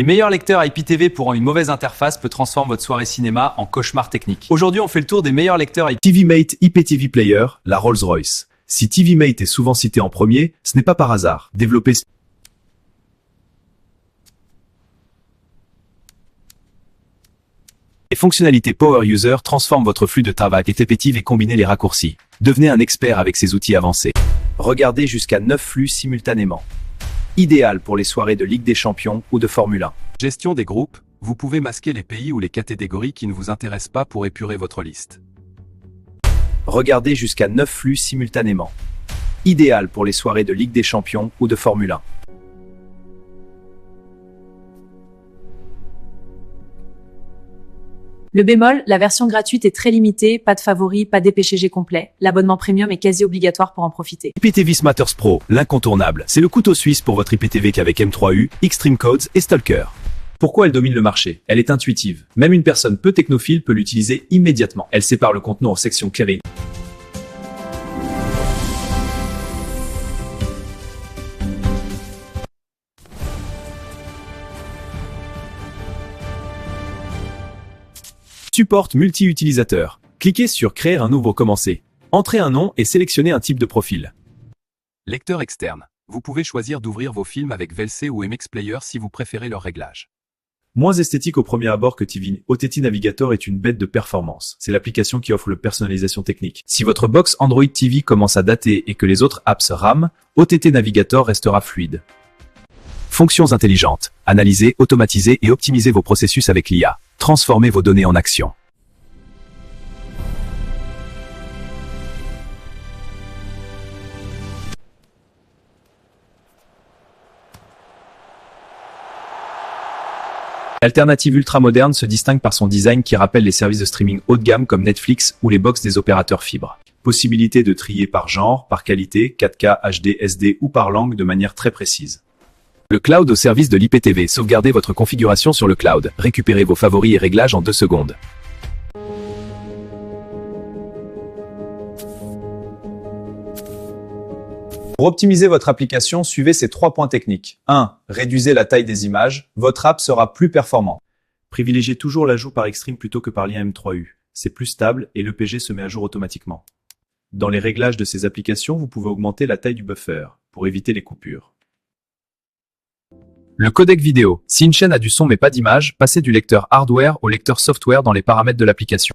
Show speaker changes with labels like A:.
A: Les meilleurs lecteurs IPTV pour une mauvaise interface peut transformer votre soirée cinéma en cauchemar technique. Aujourd'hui, on fait le tour des meilleurs lecteurs
B: TVMate IPTV Player, la Rolls-Royce. Si TVMate est souvent cité en premier, ce n'est pas par hasard. Développé Les fonctionnalités Power User transforment votre flux de travail répétitif et combinez les raccourcis. Devenez un expert avec ces outils avancés. Regardez jusqu'à 9 flux simultanément. Idéal pour les soirées de Ligue des Champions ou de Formule 1.
C: Gestion des groupes, vous pouvez masquer les pays ou les catégories qui ne vous intéressent pas pour épurer votre liste.
B: Regardez jusqu'à 9 flux simultanément. Idéal pour les soirées de Ligue des Champions ou de Formule 1.
D: Le bémol, la version gratuite est très limitée, pas de favoris, pas d'EPGG complet. L'abonnement premium est quasi obligatoire pour en profiter.
B: IPTV Smatters Pro, l'incontournable. C'est le couteau suisse pour votre IPTV qu'avec M3U, Extreme Codes et Stalker. Pourquoi elle domine le marché? Elle est intuitive. Même une personne peu technophile peut l'utiliser immédiatement. Elle sépare le contenu en sections claires. Support multi-utilisateur. Cliquez sur Créer un nouveau commencer. Entrez un nom et sélectionnez un type de profil.
C: Lecteur externe. Vous pouvez choisir d'ouvrir vos films avec VLC ou MX Player si vous préférez leur réglage.
B: Moins esthétique au premier abord que TV, OTT Navigator est une bête de performance. C'est l'application qui offre la personnalisation technique. Si votre box Android TV commence à dater et que les autres apps rament, OTT Navigator restera fluide. Fonctions intelligentes. Analysez, automatisez et optimisez vos processus avec l'IA. Transformez vos données en action. L'alternative ultra-moderne se distingue par son design qui rappelle les services de streaming haut de gamme comme Netflix ou les box des opérateurs fibres. Possibilité de trier par genre, par qualité, 4K, HD, SD ou par langue de manière très précise. Le cloud au service de l'IPTV. Sauvegardez votre configuration sur le cloud. Récupérez vos favoris et réglages en 2 secondes. Pour optimiser votre application, suivez ces 3 points techniques. 1. Réduisez la taille des images. Votre app sera plus performante. Privilégiez toujours l'ajout par Extreme plutôt que par lien M3U. C'est plus stable et l'EPG se met à jour automatiquement. Dans les réglages de ces applications, vous pouvez augmenter la taille du buffer pour éviter les coupures. Le codec vidéo. Si une chaîne a du son mais pas d'image, passez du lecteur hardware au lecteur software dans les paramètres de l'application.